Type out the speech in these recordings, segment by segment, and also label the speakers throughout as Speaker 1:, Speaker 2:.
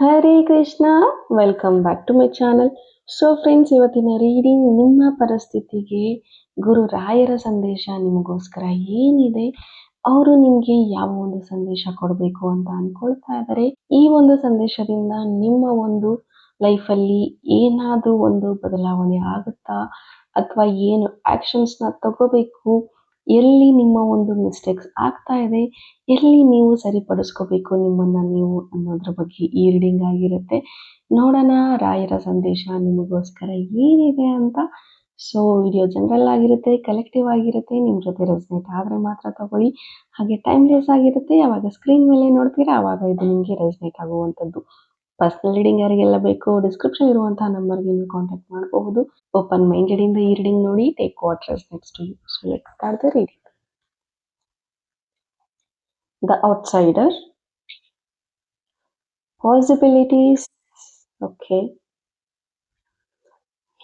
Speaker 1: Hare Krishna, welcome back to my channel. So friends, ಇವತ್ತಿನ reading ನಿಮ್ಮ ಪರಿಸ್ಥಿತಿಗೆ ಗುರು ರಾಯರ ಸಂದೇಶ ನಿಮಗೋಸ್ಕರ ಏನಿದೆ, ಅವರು ನಿಮಗೆ ಯಾವ ಒಂದು ಸಂದೇಶ ಕೊಡಬೇಕು ಅಂತ ಅನ್ಕೊಳ್ತಾ ಇದ್ದಾರೆ. ಈ ಒಂದು ಸಂದೇಶದಿಂದ ನಿಮ್ಮ ಒಂದು ಲೈಫಲ್ಲಿ ಏನಾದರೂ ಒಂದು ಬದಲಾವಣೆ ಆಗುತ್ತಾ, ಅಥವಾ ಏನು ಆ್ಯಕ್ಷನ್ಸ್ನ ತಗೋಬೇಕು, ಎಲ್ಲಿ ನಿಮ್ಮ ಒಂದು ಮಿಸ್ಟೇಕ್ಸ್ ಆಗ್ತಾ ಇದೆ, ಎಲ್ಲಿ ನೀವು ಸರಿಪಡಿಸ್ಕೋಬೇಕು ನಿಮ್ಮನ್ನು ನೀವು ಅನ್ನೋದ್ರ ಬಗ್ಗೆ ಈ ರೀಡಿಂಗ್ ಆಗಿರುತ್ತೆ. ನೋಡೋಣ ರಾಯರ ಸಂದೇಶ ನಿಮಗೋಸ್ಕರ ಏನಿದೆ ಅಂತ. ಸೊ ವಿಡಿಯೋ ಜನರಲ್ ಆಗಿರುತ್ತೆ, ಕಲೆಕ್ಟಿವ್ ಆಗಿರುತ್ತೆ, ನಿಮ್ಮ ಜೊತೆ ರೆಸನೇಟ್ ಆದರೆ ಮಾತ್ರ ತಗೊಳ್ಳಿ. ಹಾಗೆ ಟೈಮ್ಲೆಸ್ ಆಗಿರುತ್ತೆ. ಯಾವಾಗ ಸ್ಕ್ರೀನ್ ಮೇಲೆ ನೋಡ್ತೀರಾ ಆವಾಗ ಇದು ನಿಮಗೆ ರೆಸನೇಟ್ ಆಗುವಂಥದ್ದು. ಪರ್ಸನಲ್ ರೀಡಿಂಗ್ ಯಾರಿಗೆಲ್ಲ ಬೇಕು, ಡಿಸ್ಕ್ರಿಪ್ಷನ್ ಇರುವಂತಹ ನಂಬರ್ಗೆ ನೀವು ಕಾಂಟ್ಯಾಕ್ಟ್ ಮಾಡಬಹುದು. ಓಪನ್ ಮೈಂಡೆಡ್ ಇಂದ ಈ ರೀಡಿಂಗ್ ನೋಡಿ, take what resonates to you. So let's start the reading. The outsider. Possibilities. Okay.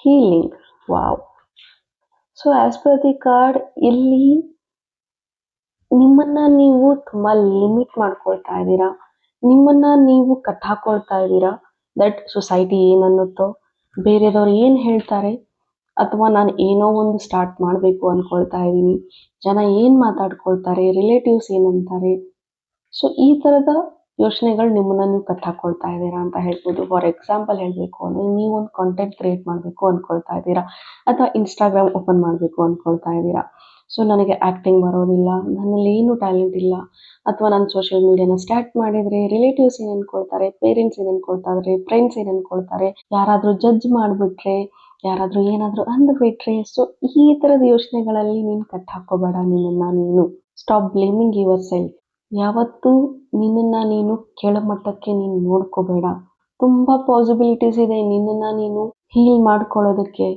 Speaker 1: Healing. Wow. So as per the card, ಇಲ್ಲಿ ನಿಮ್ಮನ್ನ ನೀವು ತುಂಬಾ ಲಿಮಿಟ್ ಮಾಡ್ಕೊಳ್ತಾ ಇದ್ದೀರಾ, ನಿಮ್ಮನ್ನ ನೀವು ಕಟ್ಟಾಕೊಳ್ತಾ ಇದ್ದೀರಾ. ದಟ್ ಸೊಸೈಟಿ ಏನನ್ನುತ್ತೋ, ಬೇರೆದವ್ರು ಏನು ಹೇಳ್ತಾರೆ, ಅಥವಾ ನಾನು ಏನೋ ಒಂದು ಸ್ಟಾರ್ಟ್ ಮಾಡಬೇಕು ಅಂದ್ಕೊಳ್ತಾ ಇದ್ದೀನಿ, ಜನ ಏನು ಮಾತಾಡ್ಕೊಳ್ತಾರೆ, ರಿಲೇಟಿವ್ಸ್ ಏನಂತಾರೆ. ಸೊ ಈ ಥರದ ಯೋಚನೆಗಳು ನಿಮ್ಮನ್ನ ನೀವು ಕಟ್ಟಾಕೊಳ್ತಾ ಇದ್ದೀರಾ ಅಂತ ಹೇಳ್ಬೋದು. ಫಾರ್ ಎಕ್ಸಾಂಪಲ್ ಹೇಳಬೇಕು ಅಂದರೆ, ನೀವು ಒಂದು ಕಾಂಟೆಂಟ್ ಕ್ರಿಯೇಟ್ ಮಾಡಬೇಕು ಅಂದ್ಕೊಳ್ತಾ ಇದ್ದೀರಾ, ಅಥವಾ ಇನ್ಸ್ಟಾಗ್ರಾಮ್ ಓಪನ್ ಮಾಡಬೇಕು ಅಂದ್ಕೊಳ್ತಾ ಇದ್ದೀರಾ. ಸೊ ನನಗೆ ಆ್ಯಕ್ಟಿಂಗ್ ಬರೋದಿಲ್ಲ, ನನ್ನಲ್ಲಿ ಏನು ಟ್ಯಾಲೆಂಟ್ ಇಲ್ಲ, ಅಥವಾ ನಾನು ಸೋಷಿಯಲ್ ಮೀಡಿಯಾನ ಸ್ಟಾರ್ಟ್ ಮಾಡಿದರೆ ರಿಲೇಟಿವ್ಸ್ ಏನು ಅಂದ್ಕೊಳ್ತಾರೆ, ಪೇರೆಂಟ್ಸ್ ಏನು ಅಂದ್ಕೊಳ್ತಾರೆ, ಫ್ರೆಂಡ್ಸ್ ಏನು ಅಂದ್ಕೊಳ್ತಾರೆ, ಯಾರಾದರೂ ಜಡ್ಜ್ ಮಾಡಿಬಿಟ್ರೆ, ಯಾರಾದರೂ ಏನಾದರೂ ಅಂದುಬಿಟ್ರೆ. ಸೊ ಈ ಥರದ ಯೋಚನೆಗಳಲ್ಲಿ ನೀನು ಕಟ್ಟಾಕೋಬೇಡ ನಿನ್ನನ್ನು ನೀನು. Stop blaming your self. ಯಾವತ್ತೂ ನಿನ್ನನ್ನು ನೀನು ಕೆಳಮಟ್ಟಕ್ಕೆ ನೀನು ನೋಡ್ಕೋಬೇಡ. ತುಂಬ ಪಾಸಿಬಿಲಿಟೀಸ್ ಇದೆ ನಿನ್ನನ್ನು ನೀನು ಹೀಲ್ ಮಾಡ್ಕೊಳ್ಳೋದಕ್ಕೆ.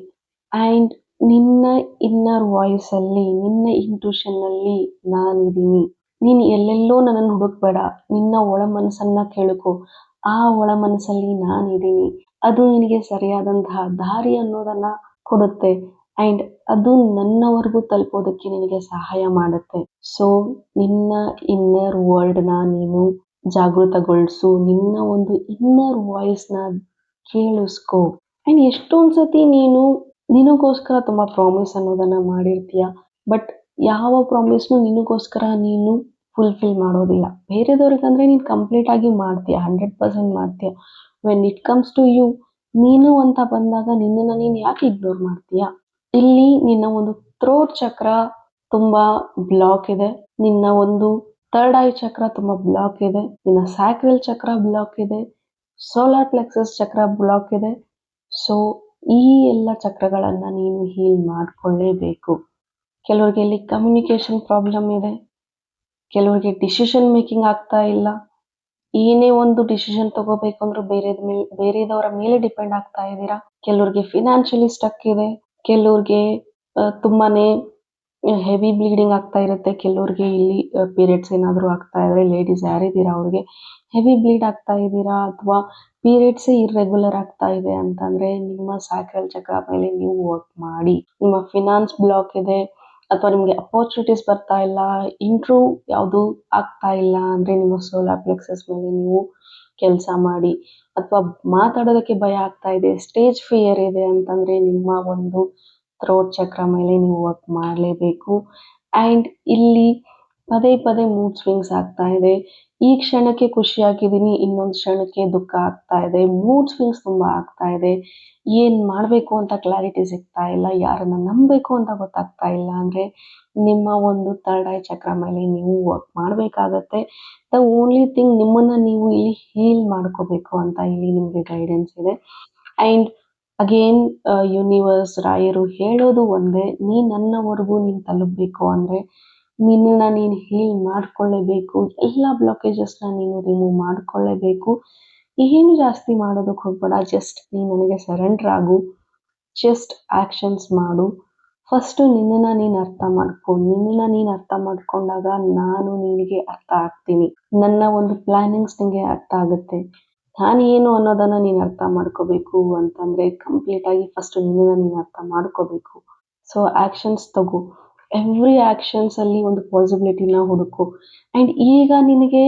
Speaker 1: ಆ್ಯಂಡ್ ನಿನ್ನ ಇನ್ನರ್ ವಾಯ್ಸಲ್ಲಿ, ನಿನ್ನ ಇಂಟ್ಯೂಷನ್ನಲ್ಲಿ ನಾನಿದ್ದೀನಿ. ನೀನು ಎಲ್ಲೆಲ್ಲೋ ನನ್ನನ್ನು ಹುಡುಕ್ಬೇಡ, ನಿನ್ನ ಒಳ ಮನಸ್ಸನ್ನು ಕೇಳ್ಕೊ. ಆ ಒಳ ಮನಸ್ಸಲ್ಲಿ ನಾನಿದ್ದೀನಿ. ಅದು ನಿನಗೆ ಸರಿಯಾದಂತಹ ದಾರಿ ಅನ್ನೋದನ್ನು ಕೊಡುತ್ತೆ. ಆ್ಯಂಡ್ ಅದು ನನ್ನವರೆಗೂ ತಲುಪೋದಕ್ಕೆ ನಿನಗೆ ಸಹಾಯ ಮಾಡುತ್ತೆ. ಸೊ ನಿನ್ನ ಇನ್ನರ್ ವರ್ಲ್ಡ್ನ ನೀನು ಜಾಗೃತಗೊಳಿಸು, ನಿನ್ನ ಒಂದು ಇನ್ನರ್ ವಾಯ್ಸ್ನ ಕೇಳಿಸ್ಕೊ. ಆ್ಯಂಡ್ ಎಷ್ಟೊಂದು ಸತಿ ನೀನು ನಿನಗೋಸ್ಕರ ತುಂಬ ಪ್ರಾಮಿಸ್ ಅನ್ನೋದನ್ನು ಮಾಡಿರ್ತೀಯ, ಬಟ್ ಯಾವ ಪ್ರಾಮಿಸ್ನು ನಿನಗೋಸ್ಕರ ನೀನು ಫುಲ್ಫಿಲ್ ಮಾಡೋದಿಲ್ಲ. ಬೇರೆದವ್ರಿಗಂದರೆ ನೀನು ಕಂಪ್ಲೀಟಾಗಿ ಮಾಡ್ತೀಯ, 100% ಮಾಡ್ತೀಯ. When it comes to you, ನೀನು ಅಂತ ಬಂದಾಗ ನಿನ್ನನ್ನು ನೀನು ಯಾಕೆ ಇಗ್ನೋರ್ ಮಾಡ್ತೀಯ? ಇಲ್ಲಿ ನಿನ್ನ ಒಂದು ಥ್ರೋಟ್ ಚಕ್ರ ತುಂಬ ಬ್ಲಾಕ್ ಇದೆ, ನಿನ್ನ ಒಂದು ಥರ್ಡ್ ಐ ಚಕ್ರ ತುಂಬ ಬ್ಲಾಕ್ ಇದೆ, ನಿನ್ನ ಸ್ಯಾಕ್ರಲ್ ಚಕ್ರ ಬ್ಲಾಕ್ ಇದೆ, ಸೋಲಾರ್ ಪ್ಲೆಕ್ಸಸ್ ಚಕ್ರ ಬ್ಲಾಕ್ ಇದೆ. ಸೊ ಈ ಎಲ್ಲ ಚಕ್ರಗಳನ್ನು ನೀನು ಹೀಲ್ ಮಾಡಿಕೊಳ್ಳೇಬೇಕು. ಕೆಲವರಿಗೆ ಇಲ್ಲಿ ಕಮ್ಯುನಿಕೇಷನ್ ಪ್ರಾಬ್ಲಮ್ ಇದೆ, ಕೆಲವರಿಗೆ ಡಿಸಿಷನ್ ಮೇಕಿಂಗ್ ಆಗ್ತಾ ಇಲ್ಲ. ಏನೇ ಒಂದು ಡಿಸಿಷನ್ ತಗೋಬೇಕು ಅಂದ್ರೂ ಬೇರೆದವರ ಮೇಲೆ ಡಿಪೆಂಡ್ ಆಗ್ತಾ ಇದ್ದೀರಾ. ಕೆಲವ್ರಿಗೆ ಫಿನಾನ್ಷಿಯಲಿ ಸ್ಟಕ್ ಇದೆ, ಕೆಲವ್ರಿಗೆ ತುಂಬಾ ಹೆವಿ ಬ್ಲೀಡಿಂಗ್ ಆಗ್ತಾ ಇರುತ್ತೆ, ಕೆಲವ್ರಿಗೆ ಇಲ್ಲಿ ಪೀರಿಯಡ್ಸ್ ಏನಾದರೂ ಆಗ್ತಾ ಇದ್ದರೆ, ಲೇಡೀಸ್ ಯಾರಿದ್ದೀರಾ ಅವ್ರಿಗೆ ಹೆವಿ ಬ್ಲೀಡ್ ಆಗ್ತಾ ಇದ್ದೀರಾ, ಅಥವಾ ಪೀರಿಯಡ್ಸೇ ಇರ್ರೆಗ್ಯುಲರ್ ಆಗ್ತಾ ಇದೆ ಅಂತಂದರೆ ನಿಮ್ಮ ಸ್ಯಾಕ್ರಲ್ ಚಕ್ರ ಮೇಲೆ ನೀವು ವರ್ಕ್ ಮಾಡಿ. ನಿಮ್ಮ ಫಿನಾನ್ಸ್ ಬ್ಲಾಕ್ ಇದೆ, ಅಥವಾ ನಿಮಗೆ ಅಪರ್ಚುನಿಟೀಸ್ ಬರ್ತಾ ಇಲ್ಲ, ಇಂಟ್ರೂವ್ ಯಾವುದು ಆಗ್ತಾ ಇಲ್ಲ ಅಂದರೆ ನಿಮ್ಮ ಸೋಲಾರ್ ಪ್ಲೆಕ್ಸಸ್ ಮೇಲೆ ನೀವು ಕೆಲಸ ಮಾಡಿ. ಅಥವಾ ಮಾತಾಡೋದಕ್ಕೆ ಭಯ ಆಗ್ತಾ ಇದೆ, ಸ್ಟೇಜ್ ಫಿಯರ್ ಇದೆ ಅಂತಂದರೆ ನಿಮ್ಮ ಒಂದು ಥ್ರೋಟ್ ಚಕ್ರ ಮೇಲೆ ನೀವು ವರ್ಕ್ ಮಾಡಲೇಬೇಕು. ಆ್ಯಂಡ್ ಇಲ್ಲಿ ಪದೇ ಪದೇ ಮೂಡ್ ಸ್ವಿಂಗ್ಸ್ ಆಗ್ತಾ ಇದೆ. ಈ ಕ್ಷಣಕ್ಕೆ ಖುಷಿಯಾಗಿದ್ದೀನಿ, ಇನ್ನೊಂದು ಕ್ಷಣಕ್ಕೆ ದುಃಖ ಆಗ್ತಾ ಇದೆ. ಮೂಡ್ ಸ್ವಿಂಗ್ಸ್ ತುಂಬ ಆಗ್ತಾ ಇದೆ. ಏನು ಮಾಡಬೇಕು ಅಂತ ಕ್ಲಾರಿಟಿ ಸಿಗ್ತಾ ಇಲ್ಲ, ಯಾರನ್ನು ನಂಬಬೇಕು ಅಂತ ಗೊತ್ತಾಗ್ತಾ ಇಲ್ಲ ಅಂದರೆ ನಿಮ್ಮ ಒಂದು ಥರ್ಡ್ ಐ ಚಕ್ರ ಮೇಲೆ ನೀವು ವರ್ಕ್ ಮಾಡಬೇಕಾಗತ್ತೆ. ದ ಓನ್ಲಿ ಥಿಂಗ್, ನಿಮ್ಮನ್ನು ನೀವು ಇಲ್ಲಿ ಹೀಲ್ ಮಾಡ್ಕೋಬೇಕು ಅಂತ ಇಲ್ಲಿ ನಿಮಗೆ ಗೈಡೆನ್ಸ್ ಇದೆ. ಆ್ಯಂಡ್ ಅಗೇನ್ ಯೂನಿವರ್ಸ್ ರಾಯರು ಹೇಳೋದು ಒಂದೇ, ನನ್ನವರೆಗೂ ನೀನು ತಲುಪಬೇಕು ಅಂದರೆ ನಿನ್ನನ್ನು ನೀನು ಹೀಲ್ ಮಾಡಿಕೊಳ್ಳೇಬೇಕು. ಎಲ್ಲ ಬ್ಲಾಕೇಜಸ್ನ ನೀನು ರಿಮೂವ್ ಮಾಡಿಕೊಳ್ಳೇಬೇಕು. ಏನು ಜಾಸ್ತಿ ಮಾಡೋದಕ್ಕೆ ಹೋಗ್ಬೇಡ, ಜಸ್ಟ್ ನೀನು ನನಗೆ ಸರೆಂಡರ್ ಆಗು, ಜಸ್ಟ್ ಆ್ಯಕ್ಷನ್ಸ್ ಮಾಡು. ಫಸ್ಟು ನಿನ್ನನ್ನು ನೀನು ಅರ್ಥ ಮಾಡ್ಕೊ. ನಿನ್ನನ್ನು ನೀನು ಅರ್ಥ ಮಾಡ್ಕೊಂಡಾಗ ನಾನು ನಿನಗೆ ಅರ್ಥ ಆಗ್ತೀನಿ, ನನ್ನ ಒಂದು ಪ್ಲ್ಯಾನಿಂಗ್ಸ್ ನಿನಗೆ ಅರ್ಥ ಆಗುತ್ತೆ. ನಾನು ಏನು ಅನ್ನೋದನ್ನು ನೀನು ಅರ್ಥ ಮಾಡ್ಕೋಬೇಕು ಅಂತಂದರೆ ಕಂಪ್ಲೀಟಾಗಿ ಫಸ್ಟು ನಿನ್ನನ್ನು ನೀನು ಅರ್ಥ ಮಾಡ್ಕೋಬೇಕು. ಸೊ ಆ್ಯಕ್ಷನ್ಸ್ ತಗೋ, ಎವ್ರಿ ಆ್ಯಕ್ಷನ್ಸಲ್ಲಿ ಒಂದು ಪಾಸಿಬಿಲಿಟಿನ ಹುಡುಕು. ಆ್ಯಂಡ್ ಈಗ ನಿನಗೆ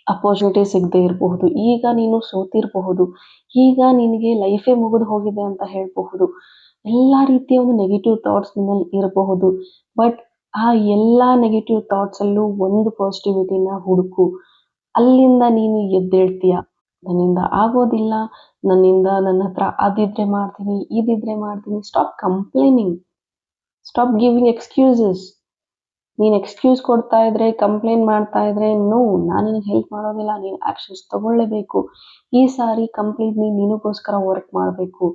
Speaker 1: ಅಪರ್ಚುನಿಟಿ ಸಿಗದೆ ಇರಬಹುದು, ಈಗ ನೀನು ಸೋತಿರಬಹುದು, ಈಗ ನಿನಗೆ ಲೈಫೇ ಮುಗಿದು ಹೋಗಿದೆ ಅಂತ ಹೇಳಬಹುದು. ಎಲ್ಲ ರೀತಿಯ ಒಂದು ನೆಗೆಟಿವ್ ಥಾಟ್ಸ್ ನಿನ್ನಲ್ಲಿ ಇರಬಹುದು. ಬಟ್ ಆ ಎಲ್ಲ ನೆಗೆಟಿವ್ ಥಾಟ್ಸಲ್ಲೂ ಒಂದು ಪಾಸಿಟಿವಿಟಿನ ಹುಡುಕು. ಅಲ್ಲಿಂದ ನೀನು ಎದ್ದೇಳ್ತೀಯ. ನನ್ನಿಂದ ಆಗೋದಿಲ್ಲ, ನನ್ನ ಹತ್ರ ಅದಿದ್ರೆ ಮಾಡ್ತೀನಿ, ಇದಿದ್ರೆ ಮಾಡ್ತೀನಿ. Stop complaining, stop giving excuses. ನೀನು ಎಕ್ಸ್ಕ್ಯೂಸ್ ಕೊಡ್ತಾ ಇದ್ರೆ, ಕಂಪ್ಲೇಂಟ್ ಮಾಡ್ತಾ ಇದ್ರೆ, ನೋ, ನಾನು ನಿನಗೆ ಹೆಲ್ಪ್ ಮಾಡೋದಿಲ್ಲ, ನೀನು ಆ್ಯಕ್ಷನ್ಸ್ ತಗೊಳ್ಳೇಬೇಕು. ಈ ಸಾರಿ ಕಂಪ್ಲೀಟ್ಲಿ ನಿನಗೋಸ್ಕರ ವರ್ಕ್ ಮಾಡಬೇಕು.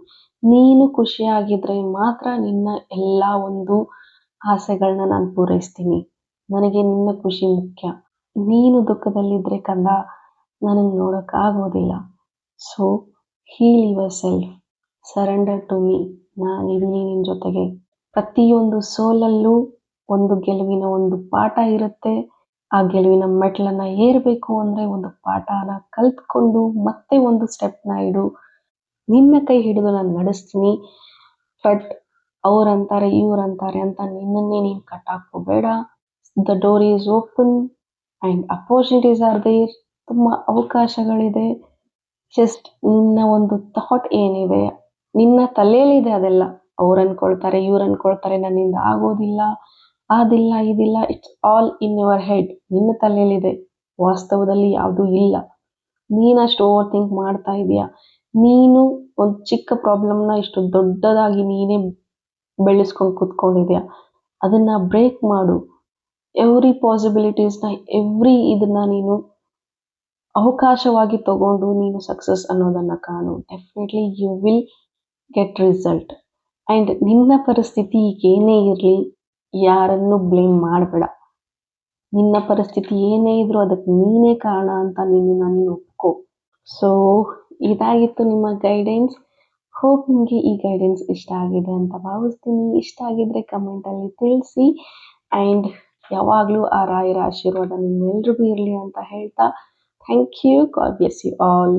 Speaker 1: ನೀನು ಖುಷಿಯಾಗಿದ್ರೆ ಮಾತ್ರ ನಿನ್ನ ಎಲ್ಲ ಒಂದು ಆಸೆಗಳನ್ನ ನಾನು ಪೂರೈಸ್ತೀನಿ. ನನಗೆ ನಿನ್ನ ಖುಷಿ ಮುಖ್ಯ. ನೀನು ದುಃಖದಲ್ಲಿದ್ದರೆ ಕಂದ, ನನಗೆ ನೋಡೋಕ್ಕಾಗೋದಿಲ್ಲ. So heal yourself, surrender to me. ನಾನಿದ್ದೀನಿ ನಿನ್ನ ಜೊತೆಗೆ. ಪ್ರತಿಯೊಂದು ಸೋಲಲ್ಲೂ ಒಂದು ಗೆಲುವಿನ ಒಂದು ಪಾಠ ಇರುತ್ತೆ. ಆ ಗೆಲುವಿನ ಮೆಟ್ಲನ್ನು ಏರಬೇಕು ಅಂದರೆ ಒಂದು ಪಾಠನ ಕಲ್ತ್ಕೊಂಡು ಮತ್ತೆ ಒಂದು ಸ್ಟೆಪ್ನ ಇಡು. ನಿನ್ನ ಕೈ ಹಿಡಿದು ನಾನು ನಡೆಸ್ತೀನಿ. ಬಟ್ ಅವರಂತಾರೆ ಇವರಂತಾರೆ ಅಂತ ನಿನ್ನನ್ನೇ ನೀನು ಕಟ್ಟಾಕೋಬೇಡ. The door is open and opportunities are there. ತುಂಬ ಅವಕಾಶಗಳಿದೆ. ಜಸ್ಟ್ ನಿನ್ನ ಒಂದು ಥಾಟ್ ಏನಿದೆ, ನಿನ್ನ ತಲೆಯಲ್ಲಿದೆ ಅದೆಲ್ಲ. ಅವ್ರು ಅನ್ಕೊಳ್ತಾರೆ, ಇವ್ರು ಅನ್ಕೊಳ್ತಾರೆ, ನನ್ನಿಂದ ಆಗೋದಿಲ್ಲ, ಅದಿಲ್ಲ, ಇದಿಲ್ಲ. It's all in your head. ನಿನ್ನ ತಲೆಯಲ್ಲಿದೆ, ವಾಸ್ತವದಲ್ಲಿ ಯಾವುದೂ ಇಲ್ಲ. ನೀನಷ್ಟು ಓವರ್ ಥಿಂಕ್ ಮಾಡ್ತಾ ಇದೀಯ. ನೀನು ಒಂದು ಚಿಕ್ಕ ಪ್ರಾಬ್ಲಮ್ನ ಇಷ್ಟು ದೊಡ್ಡದಾಗಿ ನೀನೇ ಬೆಳೆಸ್ಕೊಂಡು ಕೂತ್ಕೊಂಡಿದ್ಯಾ. ಅದನ್ನು ಬ್ರೇಕ್ ಮಾಡು. ಎವ್ರಿ ಪಾಸಿಬಿಲಿಟೀಸ್ನ, ಇದನ್ನು ನೀನು ಅವಕಾಶವಾಗಿ ತಗೊಂಡು ನೀನು ಸಕ್ಸಸ್ ಅನ್ನೋದನ್ನು ಕಾಣು. Definitely you will get result. And ನಿನ್ನ ಪರಿಸ್ಥಿತಿ ಏನೇ ಇರಲಿ, ಯಾರನ್ನು ಬ್ಲೇಮ್ ಮಾಡಬೇಡ. ನಿನ್ನ ಪರಿಸ್ಥಿತಿ ಏನೇ ಇದ್ರೂ ಅದಕ್ಕೆ ನೀನೇ ಕಾರಣ ಅಂತ ನೀನು ಒಪ್ಕೋ. ಸೊ ಇದಾಗಿತ್ತು ನಿಮ್ಮ ಗೈಡೆನ್ಸ್. ಹೋಪ್ ನಿಮಗೆ ಈ ಗೈಡೆನ್ಸ್ ಇಷ್ಟ ಆಗಿದೆ ಅಂತ ಭಾವಿಸ್ತೀನಿ. ಇಷ್ಟ ಆಗಿದ್ರೆ ಕಮೆಂಟಲ್ಲಿ ತಿಳಿಸಿ. ಆ್ಯಂಡ್ ಯಾವಾಗಲೂ ಆ ರಾಯರ ಆಶೀರ್ವಾದ ನಿಮ್ಮೆಲ್ರಿಗೂ ಇರಲಿ ಅಂತ ಹೇಳ್ತಾ, thank you. God bless you all.